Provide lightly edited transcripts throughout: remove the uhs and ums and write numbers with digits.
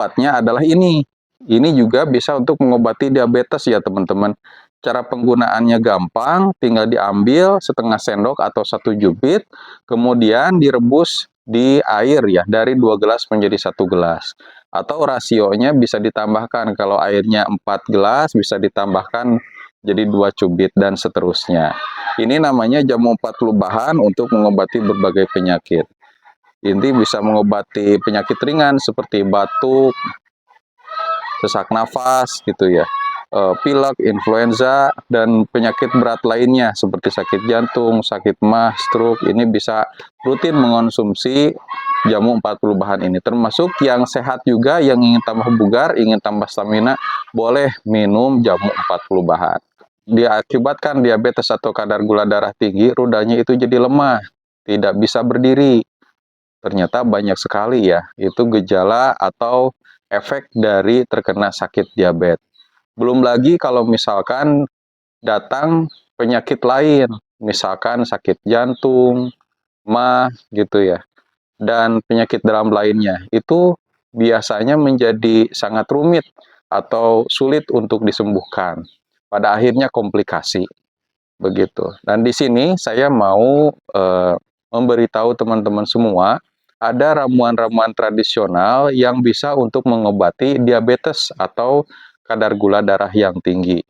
Obatnya adalah ini. Ini juga bisa untuk mengobati diabetes ya teman-teman. Cara penggunaannya gampang, tinggal diambil setengah sendok atau 1 cubit, kemudian direbus di air ya, dari 2 gelas menjadi 1 gelas. Atau rasionya bisa ditambahkan, kalau airnya 4 gelas bisa ditambahkan jadi 2 cubit dan seterusnya. Ini namanya jamu 40 bahan untuk mengobati berbagai penyakit. Ini bisa mengobati penyakit ringan seperti batuk, sesak nafas gitu ya, pilek, influenza, dan penyakit berat lainnya seperti sakit jantung, sakit mah, stroke. Ini bisa rutin mengonsumsi jamu 40 bahan ini. Termasuk yang sehat juga, yang ingin tambah bugar, ingin tambah stamina, boleh minum jamu 40 bahan. Diakibatkan diabetes atau kadar gula darah tinggi, rudanya itu jadi lemah, tidak bisa berdiri. Ternyata banyak sekali ya, itu gejala atau efek dari terkena sakit diabetes. Belum lagi kalau misalkan datang penyakit lain, misalkan sakit jantung, mah gitu ya, dan penyakit dalam lainnya, itu biasanya menjadi sangat rumit atau sulit untuk disembuhkan. Pada akhirnya komplikasi, begitu. Dan di sini saya mau memberitahu teman-teman semua, ada ramuan-ramuan tradisional yang bisa untuk mengobati diabetes atau kadar gula darah yang tinggi.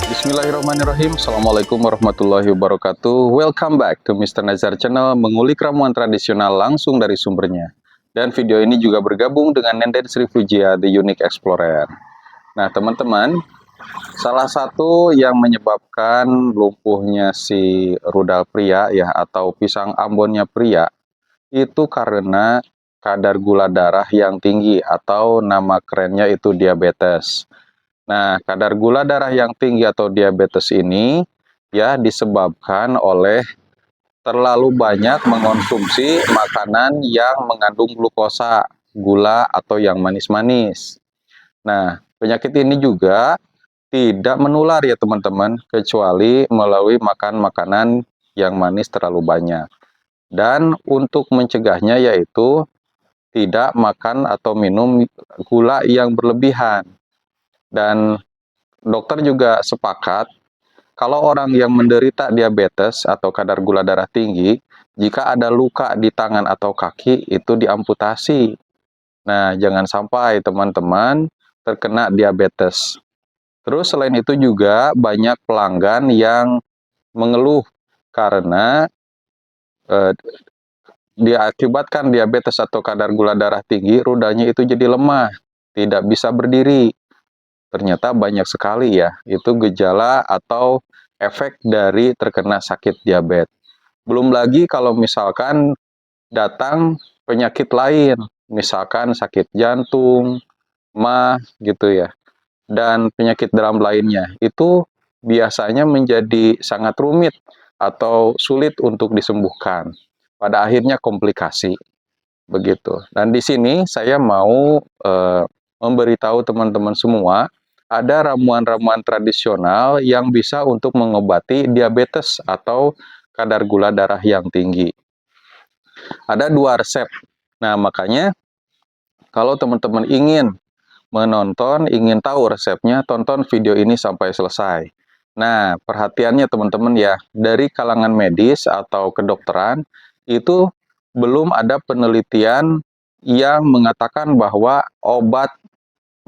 Bismillahirrahmanirrahim. Assalamualaikum warahmatullahi wabarakatuh. Welcome back to Mr. Nazar Channel, mengulik ramuan tradisional langsung dari sumbernya. Dan video ini juga bergabung dengan Nenden Sri Fujia, The Unique Explorer. Nah teman-teman, salah satu yang menyebabkan lumpuhnya si rudal pria ya, atau pisang Ambonnya pria, itu karena kadar gula darah yang tinggi, atau nama kerennya itu diabetes. Nah, kadar gula darah yang tinggi atau diabetes ini ya disebabkan oleh terlalu banyak mengonsumsi makanan yang mengandung glukosa, gula, atau yang manis-manis. Nah, penyakit ini juga tidak menular ya teman-teman, kecuali melalui makan makanan yang manis terlalu banyak. Dan untuk mencegahnya yaitu tidak makan atau minum gula yang berlebihan. Dan dokter juga sepakat, kalau orang yang menderita diabetes atau kadar gula darah tinggi, jika ada luka di tangan atau kaki, itu diamputasi. Nah, jangan sampai teman-teman terkena diabetes. Terus selain itu juga banyak pelanggan yang mengeluh karena diakibatkan diabetes atau kadar gula darah tinggi, rudanya itu jadi lemah, tidak bisa berdiri. Ternyata banyak sekali ya, itu gejala atau efek dari terkena sakit diabetes. Belum lagi kalau misalkan datang penyakit lain, misalkan sakit jantung, mah gitu ya, dan penyakit dalam lainnya, itu biasanya menjadi sangat rumit atau sulit untuk disembuhkan. Pada akhirnya komplikasi, begitu. Dan di sini saya mau memberitahu teman-teman semua, ada ramuan-ramuan tradisional yang bisa untuk mengobati diabetes atau kadar gula darah yang tinggi. Ada 2 resep. Nah, makanya kalau teman-teman ingin menonton, ingin tahu resepnya, tonton video ini sampai selesai. Nah, perhatiannya teman-teman ya, dari kalangan medis atau kedokteran, itu belum ada penelitian yang mengatakan bahwa obat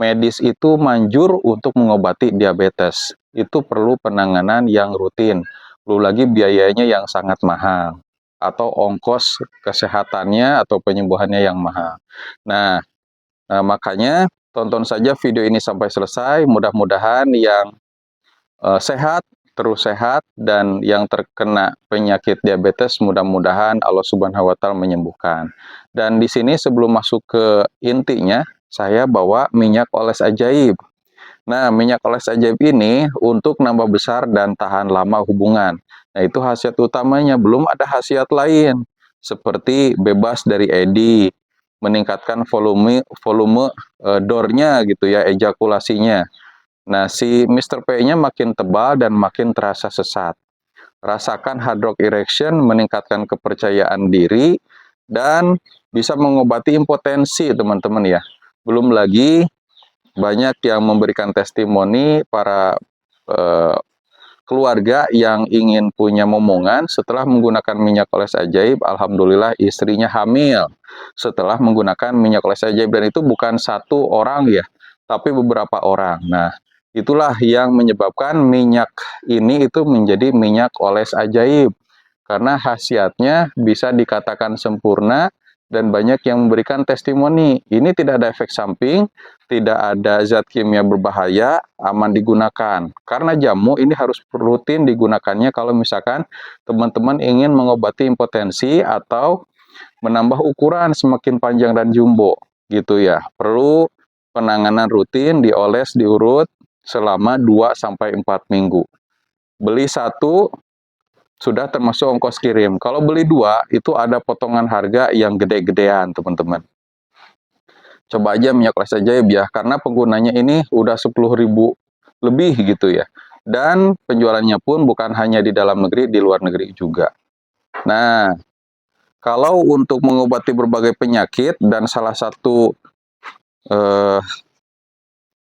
medis itu manjur untuk mengobati diabetes. Itu perlu penanganan yang rutin, belum lagi biayanya yang sangat mahal, atau ongkos kesehatannya atau penyembuhannya yang mahal. Nah, Nah, makanya tonton saja video ini sampai selesai. Mudah-mudahan yang sehat, terus sehat, dan yang terkena penyakit diabetes mudah-mudahan Allah Subhanahu wa Ta'ala menyembuhkan. Dan di sini sebelum masuk ke intinya, saya bawa minyak oles ajaib. Nah, minyak oles ajaib ini untuk nambah besar dan tahan lama hubungan. Nah, itu khasiat utamanya. Belum ada khasiat lain seperti bebas dari ED, meningkatkan volume dornya gitu ya, ejakulasinya. Nah, si Mr. P-nya makin tebal dan makin terasa sesat. Rasakan hard rock erection, meningkatkan kepercayaan diri, dan bisa mengobati impotensi, teman-teman ya. Belum lagi banyak yang memberikan testimoni para keluarga yang ingin punya momongan setelah menggunakan minyak oles ajaib. Alhamdulillah istrinya hamil setelah menggunakan minyak oles ajaib, dan itu bukan satu orang ya, tapi beberapa orang. Nah, itulah yang menyebabkan minyak ini itu menjadi minyak oles ajaib, karena khasiatnya bisa dikatakan sempurna dan banyak yang memberikan testimoni. Ini tidak ada efek samping, tidak ada zat kimia berbahaya, aman digunakan. Karena jamu ini harus rutin digunakannya kalau misalkan teman-teman ingin mengobati impotensi atau menambah ukuran semakin panjang dan jumbo gitu ya. Perlu penanganan rutin, dioles, diurut selama 2-4 minggu. Beli satu sudah termasuk ongkos kirim. Kalau beli dua, itu ada potongan harga yang gede-gedean, teman-teman. Coba aja minyak oles ajaib ya, karena penggunanya ini udah 10.000 lebih gitu ya. Dan penjualannya pun bukan hanya di dalam negeri, di luar negeri juga. Nah, kalau untuk mengobati berbagai penyakit, dan salah satu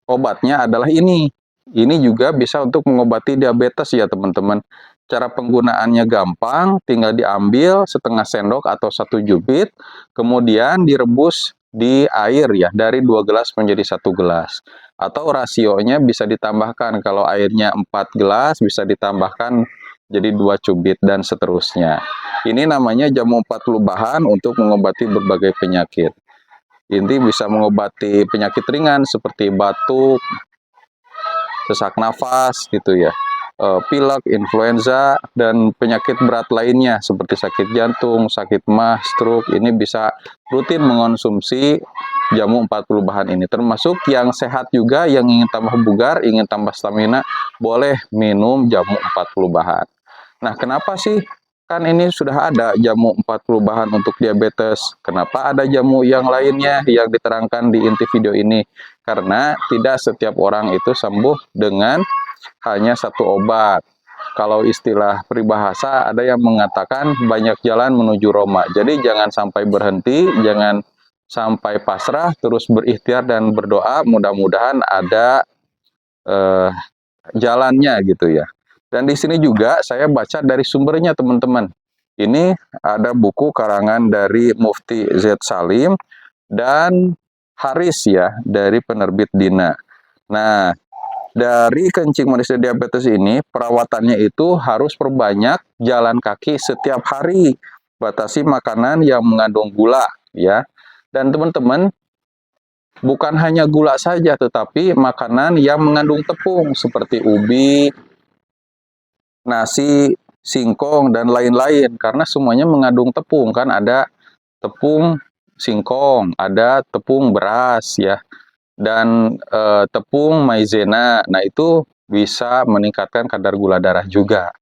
obatnya adalah ini. Ini juga bisa untuk mengobati diabetes ya teman-teman. Cara penggunaannya gampang, tinggal diambil setengah sendok atau 1 jubit, kemudian direbus di air ya, dari 2 gelas menjadi 1 gelas. Atau rasionya bisa ditambahkan, kalau airnya 4 gelas bisa ditambahkan jadi 2 cubit dan seterusnya. Ini namanya jamu 40 bahan untuk mengobati berbagai penyakit. Ini bisa mengobati penyakit ringan seperti batuk, sesak nafas gitu ya, pilek, influenza, dan penyakit berat lainnya seperti sakit jantung, sakit mah, stroke. Ini bisa rutin mengonsumsi jamu 40 bahan ini. Termasuk yang sehat juga, yang ingin tambah bugar, ingin tambah stamina, boleh minum jamu 40 bahan. Nah, kenapa sih? Kan ini sudah ada jamu 40 bahan untuk diabetes. Kenapa ada jamu yang lainnya yang diterangkan di inti video ini? Karena tidak setiap orang itu sembuh dengan hanya satu obat. Kalau istilah peribahasa, ada yang mengatakan banyak jalan menuju Roma. Jadi jangan sampai berhenti, jangan sampai pasrah, terus berikhtiar dan berdoa, mudah-mudahan ada jalannya gitu ya. Dan di sini juga saya baca dari sumbernya teman-teman. Ini ada buku karangan dari Mufti Z. Salim dan Haris ya, dari penerbit Dina. Nah, dari kencing manis diabetes ini, perawatannya itu harus perbanyak jalan kaki setiap hari. Batasi makanan yang mengandung gula ya. Dan teman-teman, bukan hanya gula saja, tetapi makanan yang mengandung tepung seperti ubi, nasi, singkong, dan lain-lain. Karena semuanya mengandung tepung, kan ada tepung singkong, ada tepung beras ya, dan tepung maizena. Nah, itu bisa meningkatkan kadar gula darah juga.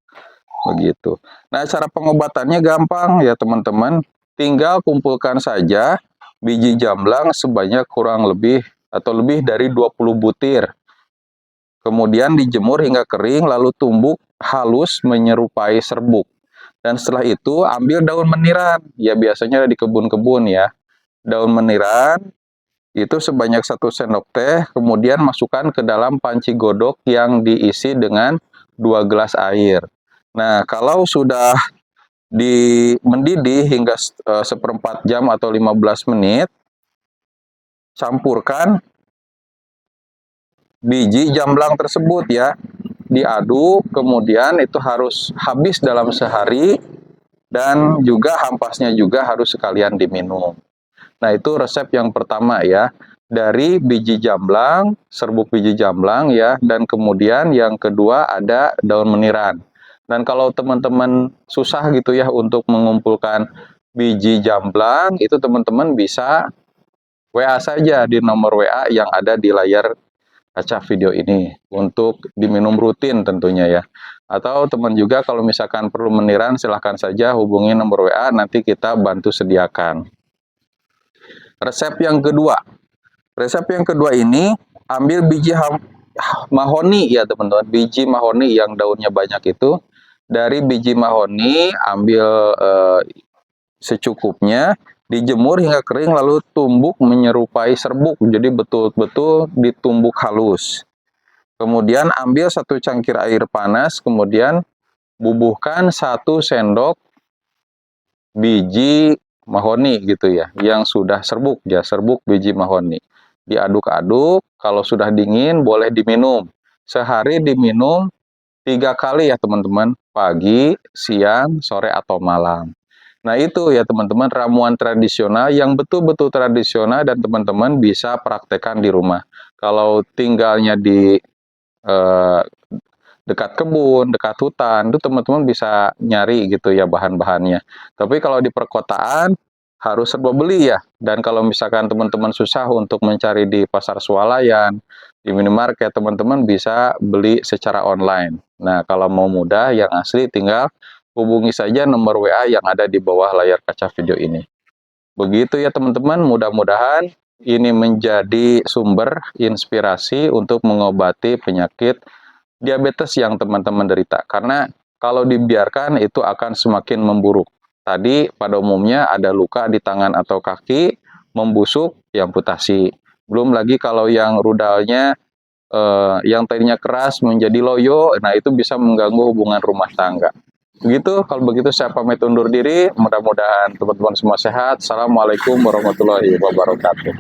Begitu. Nah, cara pengobatannya gampang ya teman-teman. Tinggal kumpulkan saja biji jamblang sebanyak kurang lebih atau lebih dari 20 butir. Kemudian dijemur hingga kering, lalu tumbuk halus menyerupai serbuk. Dan setelah itu ambil daun meniran, ya biasanya ada di kebun-kebun ya. Daun meniran itu sebanyak 1 sendok teh, kemudian masukkan ke dalam panci godok yang diisi dengan 2 gelas air. Nah, kalau sudah mendidih hingga 1/4 jam atau 15 menit, campurkan biji jamblang tersebut ya, diaduk, kemudian itu harus habis dalam sehari, dan juga ampasnya juga harus sekalian diminum. Nah, itu resep yang pertama ya. dari biji jamblang, serbuk biji jamblang ya, dan kemudian yang kedua ada daun meniran. Dan kalau teman-teman susah gitu ya untuk mengumpulkan biji jamblang, itu teman-teman bisa WA saja di nomor WA yang ada di layar kaca video ini untuk diminum rutin tentunya ya. Atau teman juga kalau misalkan perlu meniran silahkan saja hubungi nomor WA, nanti kita bantu sediakan. Resep yang kedua. Resep yang kedua ini ambil biji mahoni ya teman-teman, biji mahoni yang daunnya banyak itu. Dari biji mahoni ambil secukupnya, dijemur hingga kering lalu tumbuk menyerupai serbuk, jadi betul-betul ditumbuk halus. Kemudian ambil 1 cangkir air panas, kemudian bubuhkan 1 sendok biji mahoni gitu ya, yang sudah serbuk ya, serbuk biji mahoni. Diaduk-aduk, kalau sudah dingin boleh diminum. Sehari diminum 3 kali ya teman-teman, pagi, siang, sore, atau malam. Nah itu ya teman-teman ramuan tradisional yang betul-betul tradisional dan teman-teman bisa praktekkan di rumah. Kalau tinggalnya di dekat kebun, dekat hutan, itu teman-teman bisa nyari gitu ya bahan-bahannya. Tapi kalau di perkotaan harus serba beli ya. Dan kalau misalkan teman-teman susah untuk mencari di pasar swalayan, di minimarket, teman-teman bisa beli secara online. Nah, kalau mau mudah yang asli tinggal hubungi saja nomor WA yang ada di bawah layar kaca video ini. Begitu ya teman-teman, mudah-mudahan ini menjadi sumber inspirasi untuk mengobati penyakit diabetes yang teman-teman derita. Karena kalau dibiarkan itu akan semakin memburuk. Tadi pada umumnya ada luka di tangan atau kaki, membusuk, amputasi. Belum lagi kalau yang rudalnya yang tadinya keras menjadi loyo, nah itu bisa mengganggu hubungan rumah tangga. Begitu, kalau begitu saya pamit undur diri. Mudah-mudahan teman-teman semua sehat. Assalamualaikum warahmatullahi wabarakatuh.